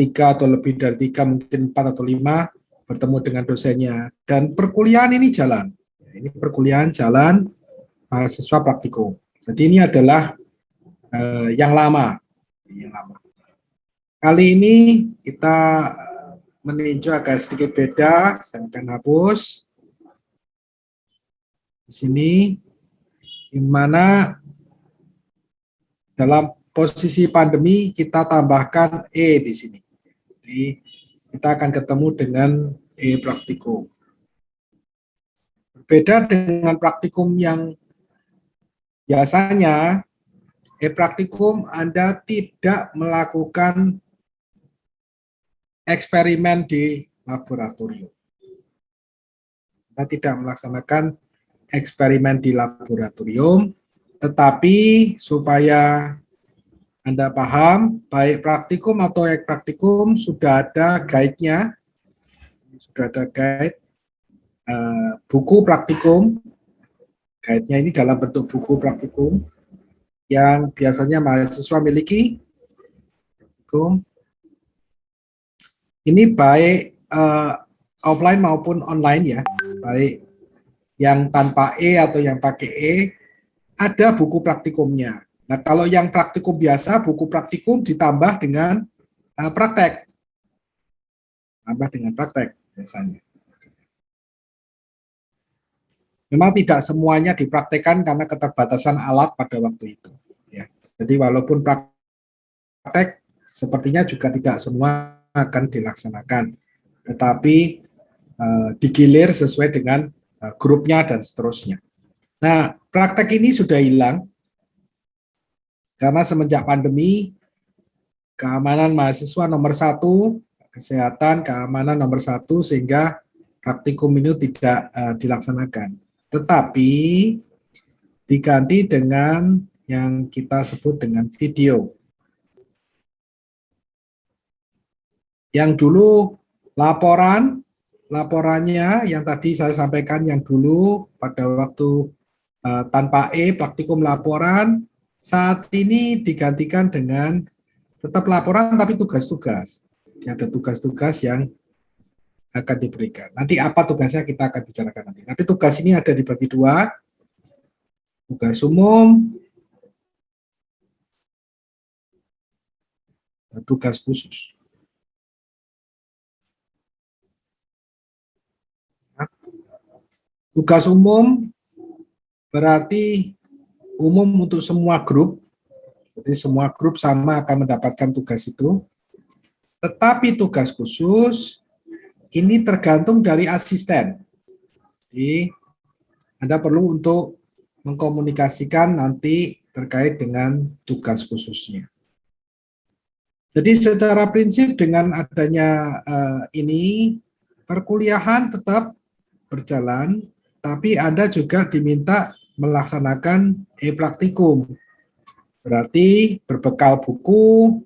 3 atau lebih dari 3, mungkin 4 atau 5, bertemu dengan dosennya. Dan perkuliahan ini jalan. Ini perkuliahan jalan mahasiswa praktikum. Jadi ini adalah yang lama. Kali ini kita meninjau agak sedikit beda. Saya akan hapus di sini, di mana dalam posisi pandemi kita tambahkan E di sini. Jadi kita akan ketemu dengan E praktikum. Berbeda dengan praktikum yang biasanya, praktikum Anda tidak melakukan eksperimen di laboratorium. Anda tidak melaksanakan eksperimen di laboratorium, tetapi supaya Anda paham, baik praktikum atau praktikum sudah ada guide-nya, sudah ada guide, buku praktikum. Guide-nya ini dalam bentuk buku praktikum yang biasanya mahasiswa miliki. Ini baik offline maupun online ya, baik yang tanpa E atau yang pakai E, ada buku praktikumnya. Nah, kalau yang praktikum biasa, buku praktikum ditambah dengan praktek. Tambah dengan praktek biasanya. Memang tidak semuanya dipraktekkan karena keterbatasan alat pada waktu itu. Ya. Jadi walaupun praktek, sepertinya juga tidak semua akan dilaksanakan. Tetapi digilir sesuai dengan grupnya dan seterusnya. Nah, praktek ini sudah hilang karena semenjak pandemi, keamanan mahasiswa nomor 1, kesehatan, keamanan nomor 1, sehingga praktikum ini tidak dilaksanakan. Tetapi diganti dengan yang kita sebut dengan video. Yang dulu laporannya yang tadi saya sampaikan, yang dulu pada waktu tanpa E, praktikum laporan, saat ini digantikan dengan tetap laporan tapi tugas-tugas. Ada tugas-tugas yang akan diberikan. Nanti apa tugasnya kita akan bicarakan nanti. Tapi tugas ini ada dibagi 2, tugas umum dan tugas khusus. Tugas umum berarti umum untuk semua grup, jadi semua grup sama akan mendapatkan tugas itu. Tetapi tugas khusus ini tergantung dari asisten. Jadi Anda perlu untuk mengkomunikasikan nanti terkait dengan tugas khususnya. Jadi secara prinsip dengan adanya ini, perkuliahan tetap berjalan, tapi Anda juga diminta melaksanakan e-praktikum. Berarti berbekal buku,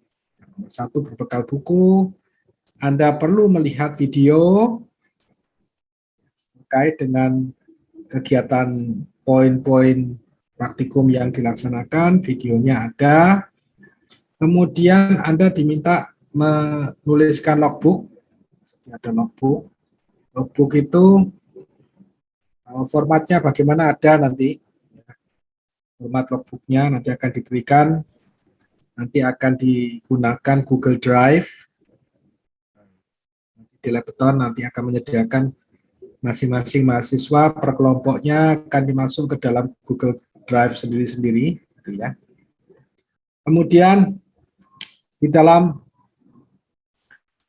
satu berbekal buku, Anda perlu melihat video terkait dengan kegiatan poin-poin praktikum yang dilaksanakan, videonya ada. Kemudian Anda diminta menuliskan logbook. Ada logbook. Logbook itu formatnya bagaimana ada nanti. Format logbooknya nanti akan diberikan, nanti akan digunakan Google Drive. Di Lepeton nanti akan menyediakan masing-masing mahasiswa per kelompoknya akan dimasuk ke dalam Google Drive sendiri-sendiri, gitu ya. Kemudian di dalam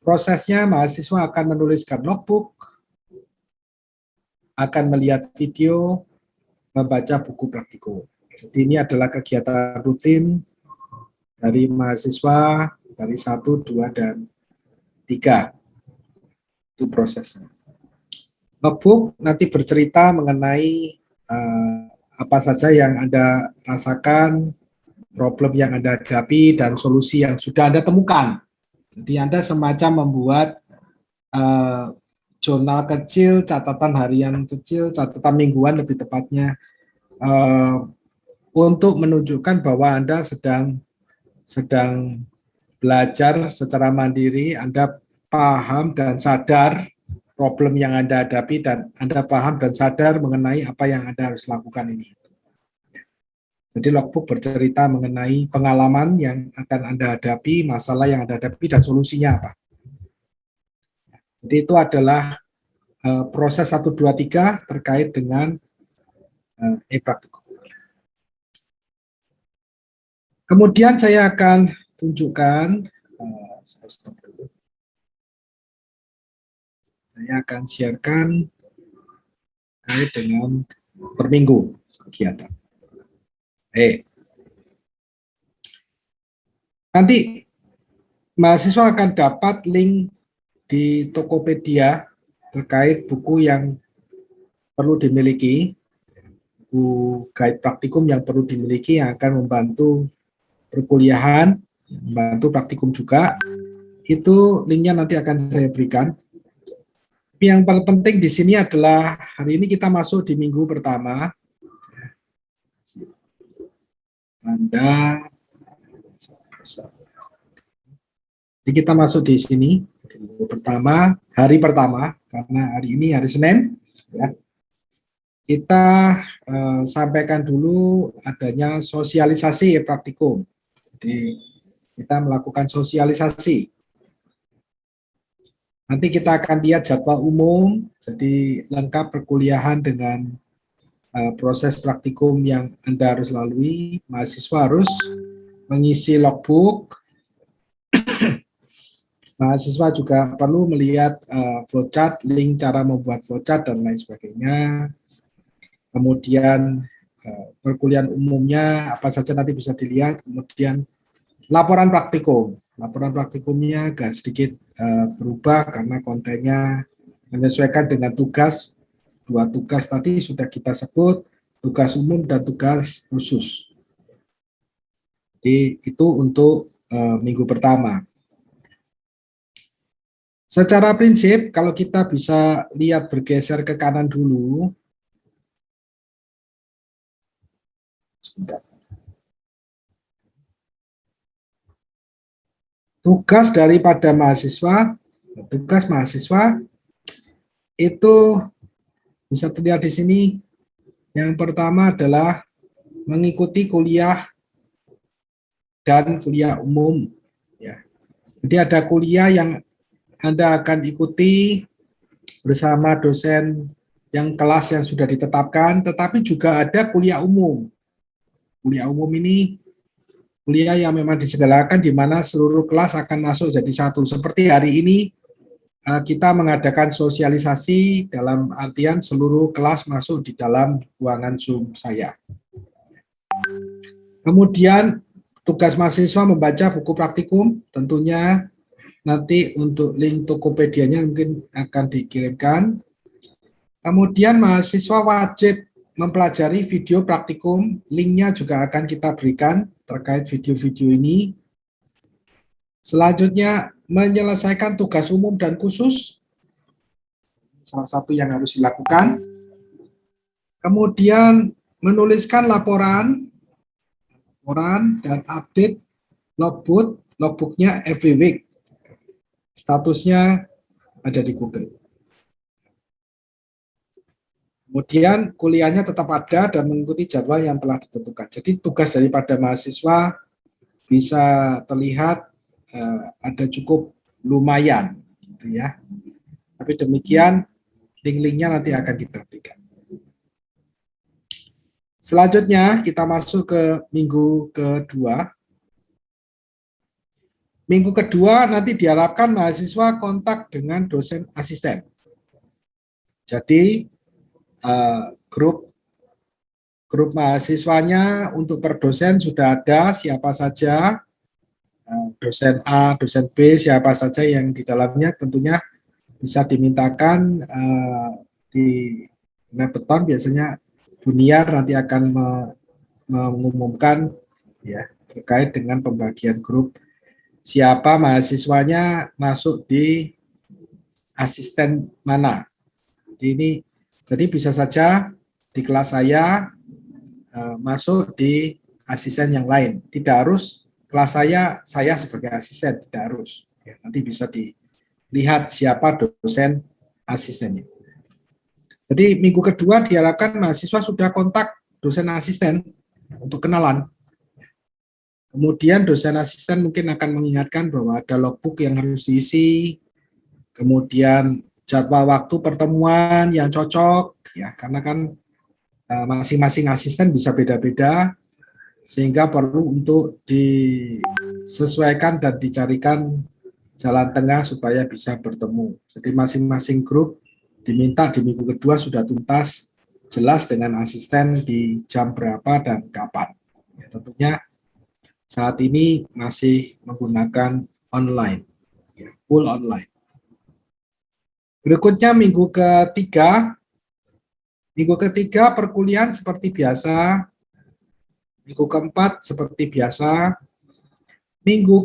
prosesnya mahasiswa akan menuliskan logbook, akan melihat video, membaca buku praktikum. Jadi ini adalah kegiatan rutin dari mahasiswa dari 1, 2, dan 3. Itu prosesnya. Logbook nanti bercerita mengenai apa saja yang Anda rasakan, problem yang Anda hadapi, dan solusi yang sudah Anda temukan. Jadi Anda semacam membuat jurnal kecil, catatan harian kecil, catatan mingguan lebih tepatnya, untuk menunjukkan bahwa Anda sedang belajar secara mandiri, Anda paham dan sadar problem yang Anda hadapi, dan Anda paham dan sadar mengenai apa yang Anda harus lakukan ini. Jadi logbook bercerita mengenai pengalaman yang akan Anda hadapi, masalah yang Anda hadapi, dan solusinya apa. Jadi itu adalah proses 1, 2, 3 terkait dengan e-praktikum. Kemudian saya akan tunjukkan, saya akan sharekan terkait dengan per minggu kegiatan. Nanti mahasiswa akan dapat link di Tokopedia terkait buku yang perlu dimiliki, buku guide praktikum yang perlu dimiliki yang akan membantu perkuliahan, membantu praktikum juga. Itu linknya nanti akan saya berikan. Yang paling penting di sini adalah hari ini kita masuk di minggu pertama. Jadi kita masuk di sini minggu pertama, hari pertama, karena hari ini hari Senin. Ya. Kita sampaikan dulu adanya sosialisasi praktikum. Jadi kita melakukan sosialisasi. Nanti kita akan lihat jadwal umum, jadi lengkap perkuliahan dengan proses praktikum yang Anda harus lalui. Mahasiswa harus mengisi logbook. Mahasiswa juga perlu melihat flowchart, link cara membuat flowchart dan lain sebagainya. Kemudian perkuliahan umumnya apa saja nanti bisa dilihat. Kemudian laporan praktikum. Laporan praktikumnya agak sedikit berubah karena kontennya menyesuaikan dengan tugas. 2 tugas tadi sudah kita sebut, tugas umum dan tugas khusus. Jadi itu untuk minggu pertama. Secara prinsip, kalau kita bisa lihat bergeser ke kanan dulu. Sebentar. Tugas daripada mahasiswa, tugas mahasiswa itu bisa terlihat di sini. Yang pertama adalah mengikuti kuliah dan kuliah umum. Ya. Jadi ada kuliah yang Anda akan ikuti bersama dosen yang kelas yang sudah ditetapkan, tetapi juga ada kuliah umum. Kuliah umum ini kuliah yang memang disegelakan di mana seluruh kelas akan masuk jadi satu. Seperti hari ini kita mengadakan sosialisasi dalam artian seluruh kelas masuk di dalam ruangan Zoom saya. Kemudian tugas mahasiswa membaca buku praktikum, tentunya nanti untuk link Tokopedia-nya mungkin akan dikirimkan. Kemudian mahasiswa wajib mempelajari video praktikum, linknya juga akan kita berikan terkait video-video ini. Selanjutnya, menyelesaikan tugas umum dan khusus, salah satu yang harus dilakukan. Kemudian menuliskan laporan dan update logbooknya every week. Statusnya ada di Google. Kemudian kuliahnya tetap ada dan mengikuti jadwal yang telah ditentukan. Jadi tugas daripada mahasiswa bisa terlihat ada cukup lumayan, gitu ya. Tapi demikian link-linknya nanti akan kita berikan. Selanjutnya kita masuk ke minggu kedua. Minggu kedua nanti diharapkan mahasiswa kontak dengan dosen asisten. Jadi grup mahasiswanya untuk per dosen sudah ada siapa saja, dosen A, dosen B, siapa saja yang di dalamnya tentunya bisa dimintakan di Lebeton. Biasanya Buniar nanti akan mengumumkan ya terkait dengan pembagian grup siapa mahasiswanya masuk di asisten mana. Jadi bisa saja di kelas saya masuk di asisten yang lain. Tidak harus kelas saya sebagai asisten, tidak harus. Ya, nanti bisa dilihat siapa dosen asistennya. Jadi minggu kedua diharapkan mahasiswa sudah kontak dosen asisten untuk kenalan. Kemudian dosen asisten mungkin akan mengingatkan bahwa ada logbook yang harus diisi, kemudian jadwal waktu pertemuan yang cocok, ya karena kan masing-masing asisten bisa beda-beda, sehingga perlu untuk disesuaikan dan dicarikan jalan tengah supaya bisa bertemu. Jadi masing-masing grup diminta di minggu kedua sudah tuntas, jelas dengan asisten di jam berapa dan kapan. Ya, tentunya saat ini masih menggunakan online, ya, full online. Berikutnya minggu ketiga. Minggu ketiga perkuliahan seperti biasa. Minggu keempat seperti biasa. Minggu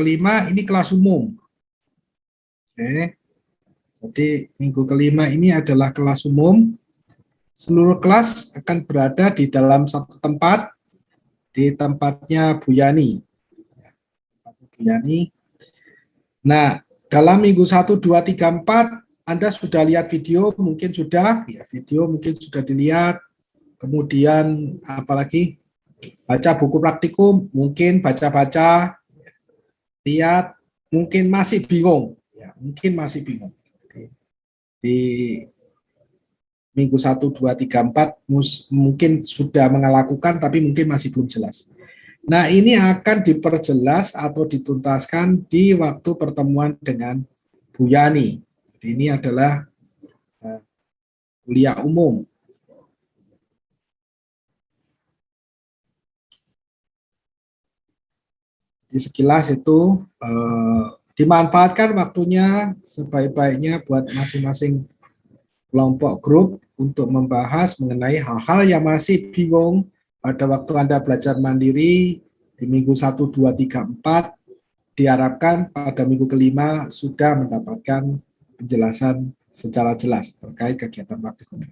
kelima ini kelas umum. Oke. Jadi minggu kelima ini adalah kelas umum. Seluruh kelas akan berada di dalam satu tempat, di tempatnya Bu Yani. Nah, dalam minggu 1, 2, 3, 4, Anda sudah lihat video, mungkin sudah, ya video mungkin sudah dilihat, kemudian apalagi, baca buku praktikum, mungkin baca-baca, lihat, mungkin masih bingung, ya, mungkin masih bingung. Di minggu 1, 2, 3, 4, mungkin sudah melakukan, tapi mungkin masih belum jelas. Nah, ini akan diperjelas atau dituntaskan di waktu pertemuan dengan Bu Yani. Jadi ini adalah kuliah umum. Di sekilas itu dimanfaatkan waktunya sebaik-baiknya buat masing-masing kelompok grup untuk membahas mengenai hal-hal yang masih bingung pada waktu Anda belajar mandiri di minggu 1, 2, 3, 4, diharapkan pada minggu kelima sudah mendapatkan penjelasan secara jelas terkait kegiatan praktikum.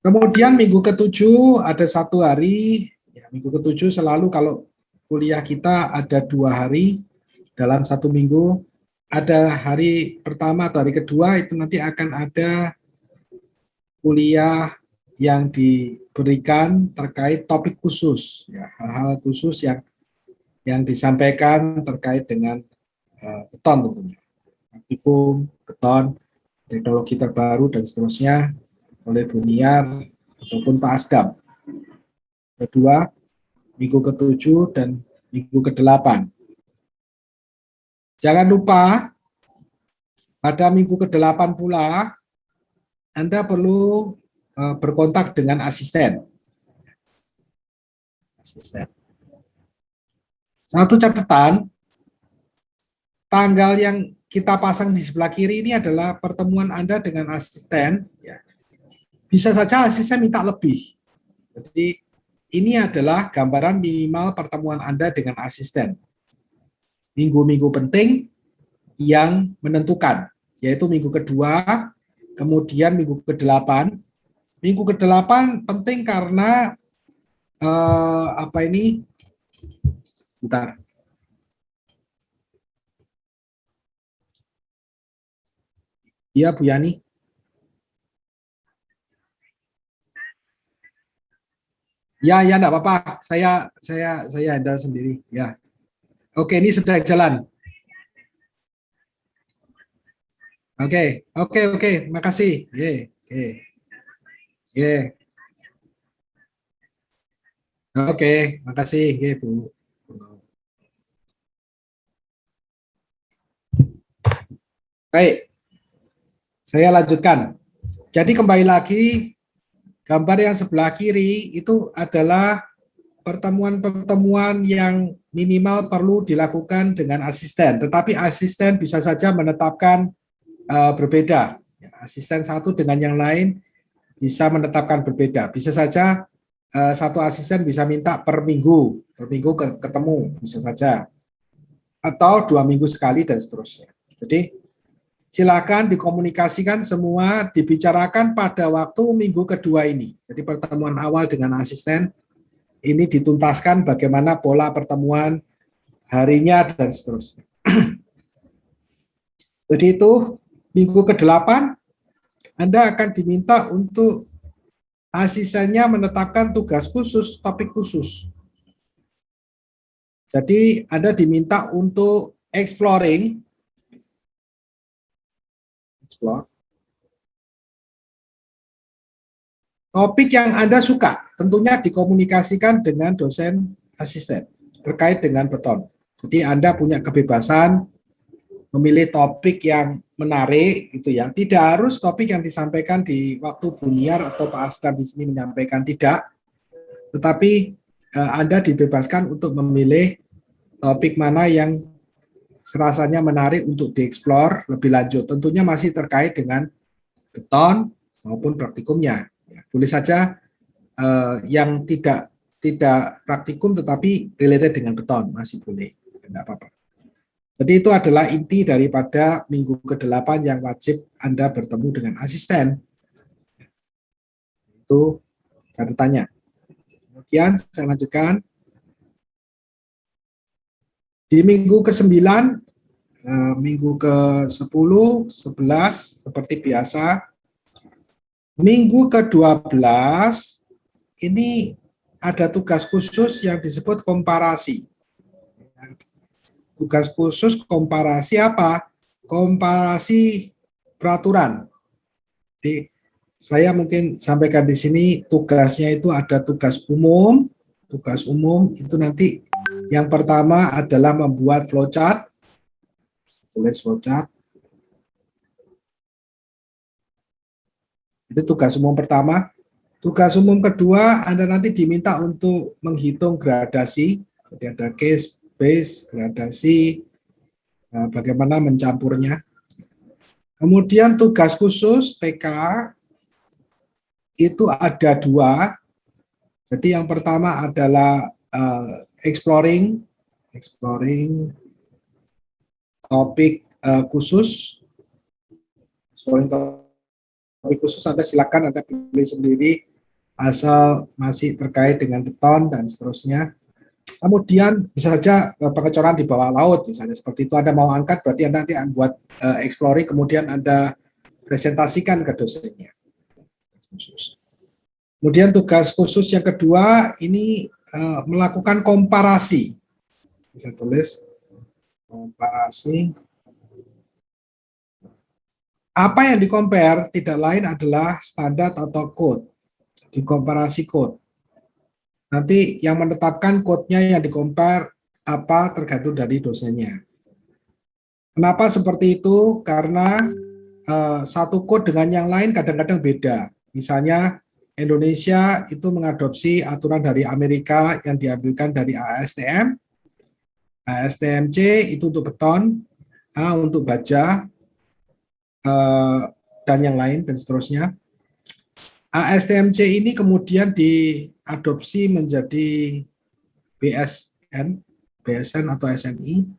Kemudian minggu ketujuh ada 1 hari, ya, minggu ketujuh selalu kalau kuliah kita ada 2 hari dalam 1 minggu, ada hari pertama atau hari kedua itu nanti akan ada kuliah yang diberikan terkait topik khusus, ya, hal-hal khusus yang disampaikan terkait dengan keton tentunya, praktikum, keton, teknologi terbaru dan seterusnya oleh Bu Niar ataupun Pak Asdam. Kedua, minggu ke-7 dan minggu ke-8. Jangan lupa pada minggu ke-8 pula Anda perlu berkontak dengan asisten. Satu catatan, tanggal yang kita pasang di sebelah kiri ini adalah pertemuan Anda dengan asisten. Ya. Bisa saja asisten minta lebih. Jadi ini adalah gambaran minimal pertemuan Anda dengan asisten. Minggu-minggu penting yang menentukan, yaitu minggu kedua, kemudian minggu ke-8. Minggu ke-8 penting karena bentar. Iya, Bu Yani. Ya, enggak apa-apa. Saya handle sendiri, ya. Oke, ini sedang jalan. Oke, makasih. Oke, makasih, Bu. Baik, saya lanjutkan. Jadi kembali lagi, gambar yang sebelah kiri itu adalah pertemuan-pertemuan yang minimal perlu dilakukan dengan asisten, tetapi asisten bisa saja menetapkan berbeda. Asisten satu dengan yang lain bisa menetapkan berbeda. Bisa saja satu asisten bisa minta per minggu ketemu, bisa saja. Atau 2 minggu sekali dan seterusnya. Jadi silakan dikomunikasikan semua, dibicarakan pada waktu minggu kedua ini. Jadi pertemuan awal dengan asisten ini dituntaskan bagaimana pola pertemuan harinya dan seterusnya. Jadi itu minggu ke-8 Anda akan diminta untuk asistennya menetapkan tugas khusus, topik khusus. Jadi Anda diminta untuk explore topik yang Anda suka, tentunya dikomunikasikan dengan dosen asisten terkait dengan beton. Jadi Anda punya kebebasan memilih topik yang menarik gitu ya. Tidak harus topik yang disampaikan di waktu Buniar atau Pak Asdam di sini menyampaikan, tidak. Tetapi Anda dibebaskan untuk memilih topik mana yang rasanya menarik untuk dieksplor lebih lanjut. Tentunya masih terkait dengan beton maupun praktikumnya. Ya, boleh saja yang tidak praktikum tetapi related dengan beton masih boleh, tidak apa-apa. Jadi itu adalah inti daripada minggu ke-8 yang wajib Anda bertemu dengan asisten. Itu catatannya. Kemudian saya lanjutkan. Di minggu ke-9, minggu ke-10, 11 seperti biasa. Minggu ke-12 ini ada tugas khusus yang disebut komparasi. Tugas khusus komparasi apa? Komparasi peraturan. Jadi saya mungkin sampaikan di sini tugasnya itu ada tugas umum. Tugas umum itu nanti yang pertama adalah membuat flowchart. Tulis flowchart. Itu tugas umum pertama. Tugas umum kedua, Anda nanti diminta untuk menghitung gradasi. Jadi ada case, base, gradasi, bagaimana mencampurnya. Kemudian tugas khusus TK itu ada 2. Jadi yang pertama adalah exploring topik khusus. Exploring topik khusus Anda silakan Anda pilih sendiri asal masih terkait dengan beton dan seterusnya. Kemudian bisa saja pengecoran di bawah laut misalnya seperti itu. Anda mau angkat berarti Anda nanti buat exploring kemudian Anda presentasikan ke dosennya. Kemudian tugas khusus yang kedua ini melakukan komparasi. Bisa tulis komparasi. Apa yang di-compare tidak lain adalah standar atau code. Di komparasi code. Nanti yang menetapkan code-nya yang di-compare apa tergantung dari dosennya. Kenapa seperti itu? Karena satu code dengan yang lain kadang-kadang beda. Misalnya Indonesia itu mengadopsi aturan dari Amerika yang diambilkan dari ASTM. ASTM-C itu untuk beton, A untuk baja, dan yang lain dan seterusnya. ASTM-C ini kemudian diadopsi menjadi BSN atau SNI.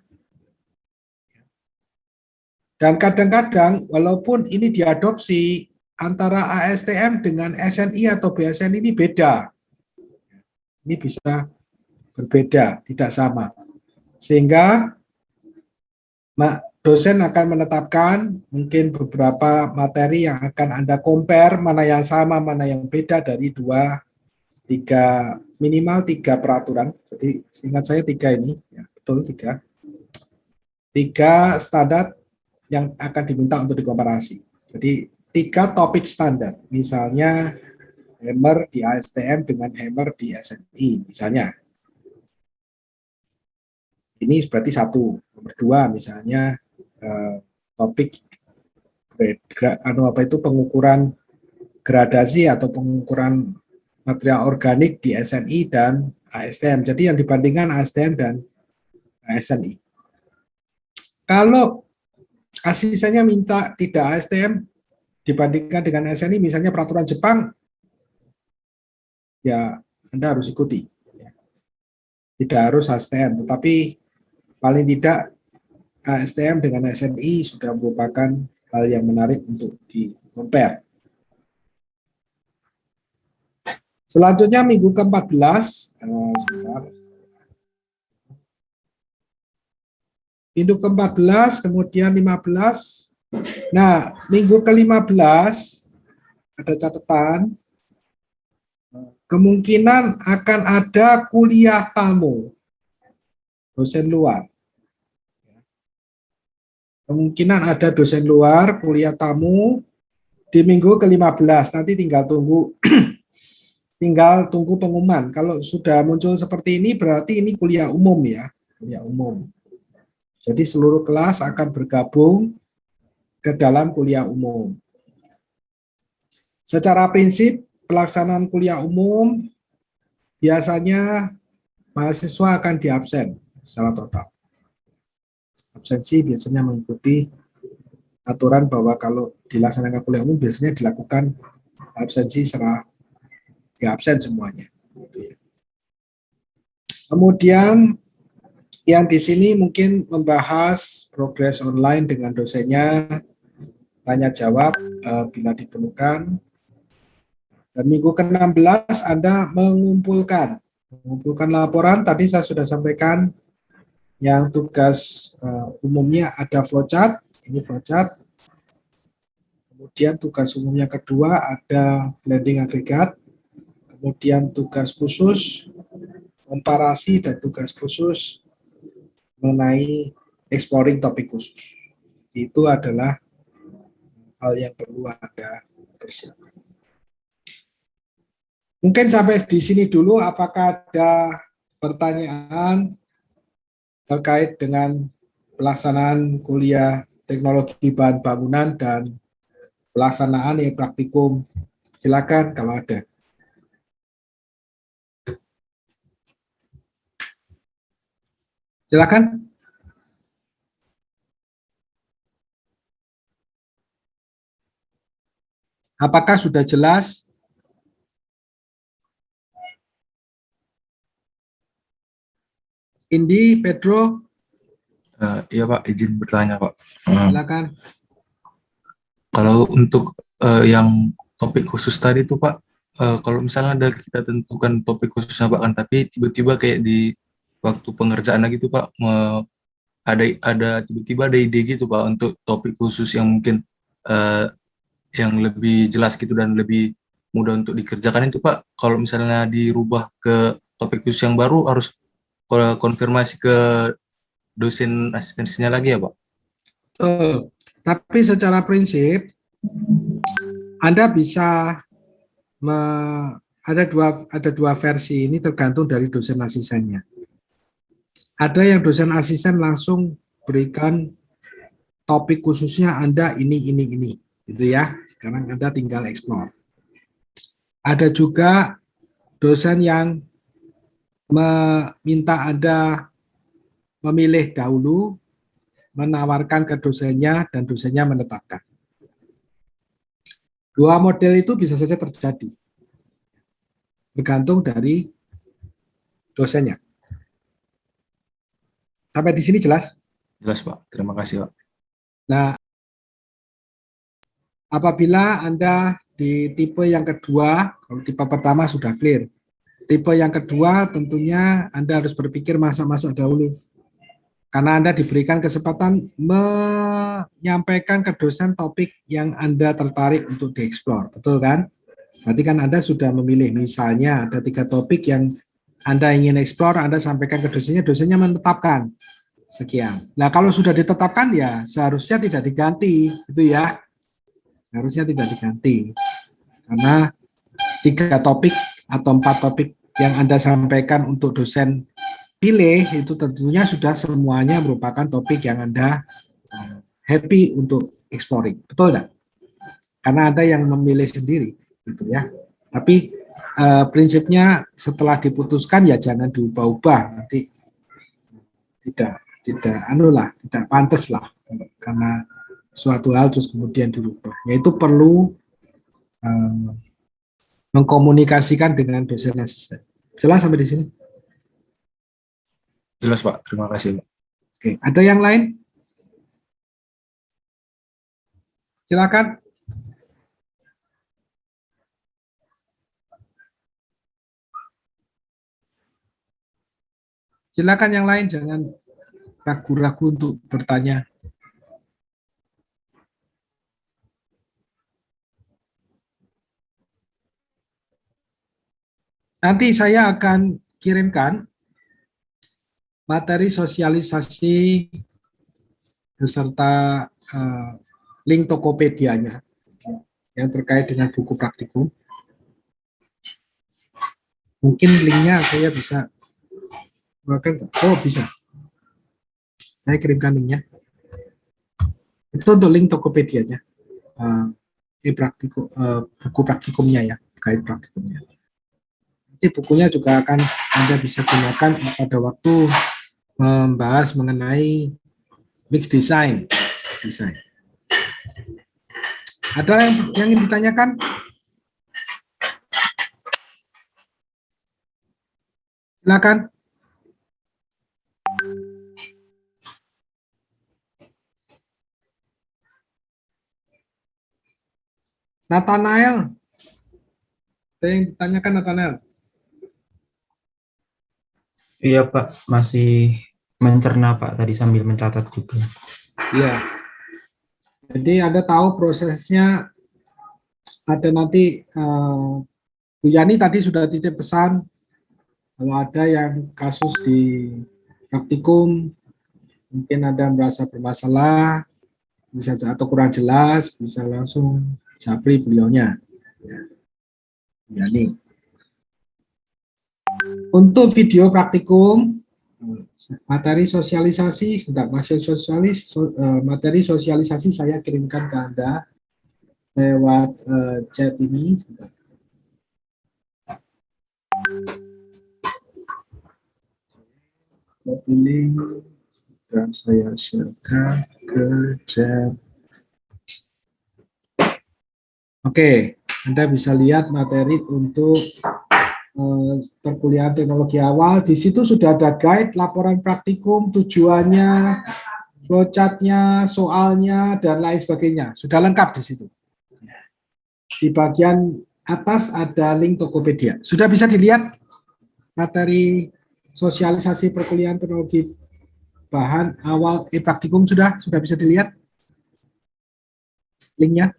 Dan kadang-kadang walaupun ini diadopsi antara ASTM dengan SNI atau BSN ini beda. Ini bisa berbeda, tidak sama. Sehingga dosen akan menetapkan mungkin beberapa materi yang akan Anda compare, mana yang sama, mana yang beda dari minimal tiga peraturan. Jadi seingat saya 3 ini, ya, betul 3. 3 standar yang akan diminta untuk dikomparasi. Jadi 3 topik standar, misalnya hammer di ASTM dengan hammer di SNI, misalnya. Ini berarti 1. Nomor 2 misalnya topik pengukuran gradasi atau pengukuran material organik di SNI dan ASTM. Jadi yang dibandingkan ASTM dan SNI. Kalau asistennya minta tidak ASTM dibandingkan dengan SNI, misalnya peraturan Jepang, ya Anda harus ikuti. Tidak harus ASTM, tetapi paling tidak ASTM dengan SNI sudah merupakan hal yang menarik untuk di-compare. Selanjutnya minggu ke-14, sebentar. Minggu ke-14, kemudian 15. Nah, minggu ke-15 ada catatan, kemungkinan akan ada kuliah tamu, dosen luar. Kemungkinan ada dosen luar, kuliah tamu di minggu ke-15. Nanti tinggal tunggu pengumuman. Kalau sudah muncul seperti ini, berarti ini kuliah umum ya, kuliah umum. Jadi seluruh kelas akan bergabung ke dalam kuliah umum. Secara prinsip, pelaksanaan kuliah umum biasanya mahasiswa akan diabsen secara total. Absensi biasanya mengikuti aturan bahwa kalau dilaksanakan kuliah umum biasanya dilakukan absensi secara absen semuanya. Gitu ya. Kemudian yang di sini mungkin membahas progres online dengan dosennya, tanya jawab bila diperlukan. Dan minggu ke-16 Anda mengumpulkan laporan. Tadi saya sudah sampaikan yang tugas umumnya ada flowchart, ini flowchart. Kemudian tugas umumnya kedua ada blending agregat. Kemudian tugas khusus komparasi dan tugas khusus mengenai exploring topik khusus. Itu adalah hal yang perlu Anda persiapkan. Mungkin sampai di sini dulu. Apakah ada pertanyaan terkait dengan pelaksanaan kuliah teknologi bahan bangunan dan pelaksanaan yang praktikum? Silakan kalau ada. Silakan. Apakah sudah jelas? Indi, Pedro? Iya Pak, izin bertanya Pak. Silakan. Kalau untuk yang topik khusus tadi tuh Pak, kalau misalnya ada kita tentukan topik khususnya Pak kan, tapi tiba-tiba kayak di waktu pengerjaan gitu Pak, ada tiba-tiba ada ide gitu Pak untuk topik khusus yang mungkin eh, yang lebih jelas gitu dan lebih mudah untuk dikerjakan itu Pak. Kalau misalnya dirubah ke topik khusus yang baru harus konfirmasi ke dosen asistensinya lagi ya Pak? Tapi secara prinsip Anda bisa ada dua versi, ini tergantung dari dosen asistennya. Ada yang dosen asisten langsung berikan topik khususnya Anda ini, gitu ya. Sekarang Anda tinggal explore. Ada juga dosen yang meminta Anda memilih dahulu, menawarkan ke dosennya, dan dosennya menetapkan. Dua model itu bisa saja terjadi, bergantung dari dosennya. Sampai di sini jelas? Jelas Pak, terima kasih Pak. Nah, apabila Anda di tipe yang kedua, kalau tipe pertama sudah clear, tipe yang kedua tentunya Anda harus berpikir masak-masak dahulu. Karena Anda diberikan kesempatan menyampaikan ke dosen topik yang Anda tertarik untuk dieksplor. Betul kan? Berarti kan Anda sudah memilih, misalnya ada 3 topik yang Anda ingin eksplor, Anda sampaikan ke dosennya menetapkan. Sekian. Nah, kalau sudah ditetapkan ya seharusnya tidak diganti, itu ya. Seharusnya tidak diganti. Karena 3 topik atau 4 topik yang Anda sampaikan untuk dosen pilih itu tentunya sudah semuanya merupakan topik yang Anda happy untuk exploring. Betul tidak? Karena ada yang memilih sendiri gitu ya. Tapi prinsipnya setelah diputuskan ya jangan diubah-ubah, nanti tidak pantas lah karena suatu hal terus kemudian dirubah. Yaitu perlu mengkomunikasikan dengan dosen asisten. Jelas sampai di sini? Jelas Pak, terima kasih Pak. Oke, ada yang lain? Silakan. Silakan yang lain, jangan ragu-ragu untuk bertanya. Nanti saya akan kirimkan materi sosialisasi beserta link Tokopedia-nya yang terkait dengan buku praktikum. Mungkin linknya saya bisa, oh bisa, saya kirimkan linknya. Itu untuk link Tokopedia-nya, buku praktikumnya ya, terkait praktikumnya. Nanti bukunya juga akan Anda bisa gunakan pada waktu membahas mengenai mix design. Ada yang ingin ditanyakan? Silakan. Nathanael. Ada yang ditanyakan, Nathanael? Iya Pak, masih mencerna Pak, tadi sambil mencatat juga. Iya. Jadi Anda tahu prosesnya, ada nanti Bu Yani tadi sudah titip pesan, kalau ada yang kasus di praktikum, mungkin Anda merasa bermasalah, bisa atau kurang jelas, bisa langsung japri beliaunya. Ya, ini. Untuk video praktikum, materi sosialisasi, materi sosialisasi saya kirimkan ke Anda lewat chat ini. Link dan saya share ke chat. Oke, Anda bisa lihat materi untuk perkuliahan teknologi awal. Di situ sudah ada guide, laporan praktikum, tujuannya, flowchart-nya, soalnya, dan lain sebagainya. Sudah lengkap di situ. Di bagian atas ada link Tokopedia. Sudah bisa dilihat materi sosialisasi perkuliahan teknologi bahan awal praktikum sudah bisa dilihat linknya?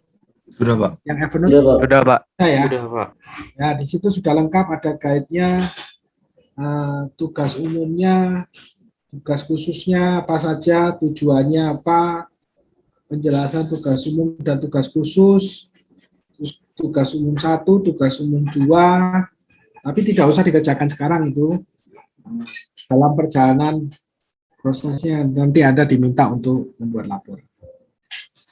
Sudah Pak. Yang Evernote? Sudah Pak. Ya. Sudah Pak. Ya, di situ sudah lengkap, ada guide-nya, tugas umumnya, tugas khususnya apa saja, tujuannya apa, penjelasan tugas umum dan tugas khusus, tugas umum 1, tugas umum 2, tapi tidak usah dikerjakan sekarang itu. Dalam perjalanan prosesnya nanti Anda diminta untuk membuat laporan.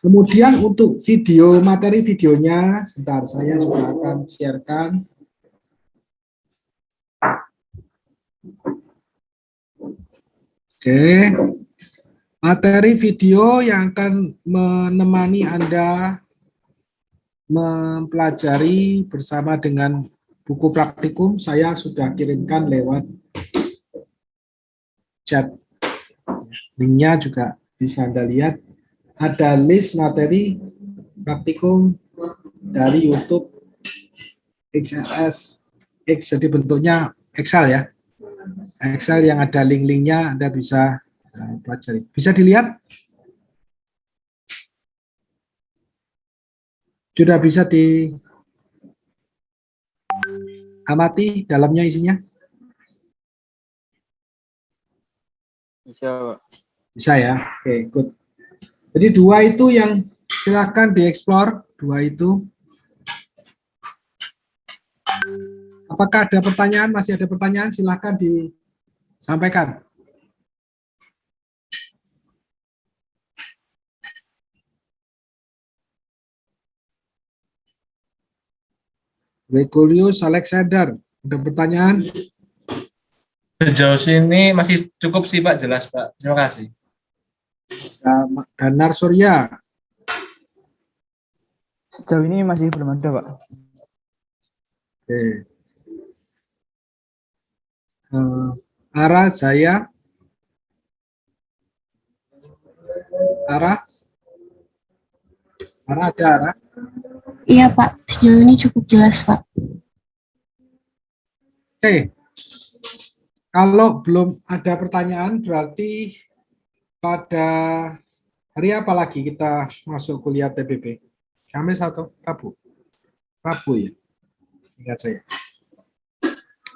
Kemudian untuk video, materi videonya, sebentar saya juga akan sharekan. Oke, materi video yang akan menemani Anda mempelajari bersama dengan buku praktikum, saya sudah kirimkan lewat chat. Linknya juga bisa Anda lihat. Ada list materi praktikum dari YouTube XLS, jadi bentuknya Excel ya. Excel yang ada link-linknya Anda bisa pelajari. Bisa dilihat? Sudah bisa diamati dalamnya isinya? Bisa Pak. Bisa ya? Oke, good. Jadi 2 itu yang silakan dieksplor, 2 itu. Apakah ada pertanyaan? Masih ada pertanyaan? Silakan disampaikan. Gregorius Alexander, ada pertanyaan? Sejauh sini masih cukup sih Pak, jelas Pak. Terima kasih. Danar Surya. Sejauh ini masih belum ada Pak. Oke. Ara Jaya. Ara ada Ara? Iya Pak, sejauh ini cukup jelas Pak. Oke. Kalau belum ada pertanyaan, berarti pada hari apa lagi kita masuk kuliah TBB? Kamis atau Rabu? Rabu ya, ingat saya.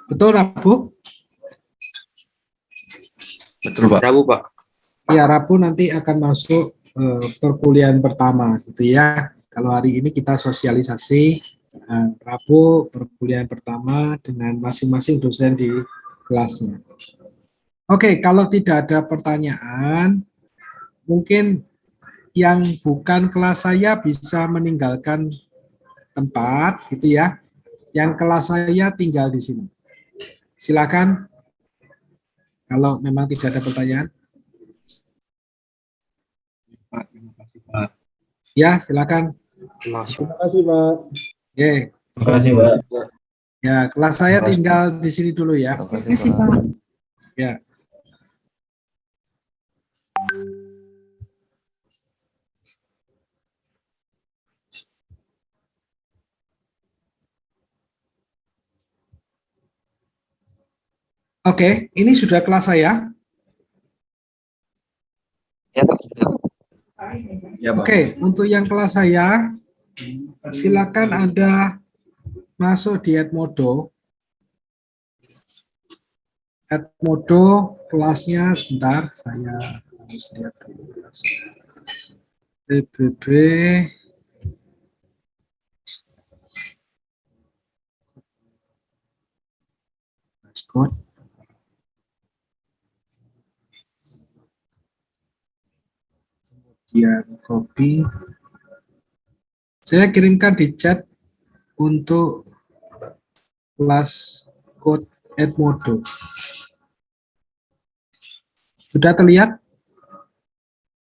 Betul Rabu? Betul Pak. Rabu, Pak. Ya, Rabu nanti akan masuk perkuliahan pertama gitu ya. Kalau hari ini kita sosialisasi, Rabu perkuliahan pertama dengan masing-masing dosen di kelasnya. Oke, kalau tidak ada pertanyaan, mungkin yang bukan kelas saya bisa meninggalkan tempat gitu ya. Yang kelas saya tinggal di sini. Silakan. Kalau memang tidak ada pertanyaan. Pak, terima kasih Pak. Ya, silakan. Terima kasih, Pak. Oke. Terima kasih, Pak. Ya, kelas saya tinggal di sini dulu ya. Terima kasih, Pak. Ya. Oke, ini sudah kelas saya. Ya, Pak. Ya Pak. Oke, untuk yang kelas saya, silakan Anda masuk di Edmodo. Edmodo kelasnya sebentar, saya harus lihat dulu. PBB. Code. Kemudian copy. Saya kirimkan di chat untuk kelas code Edmodo. Sudah terlihat?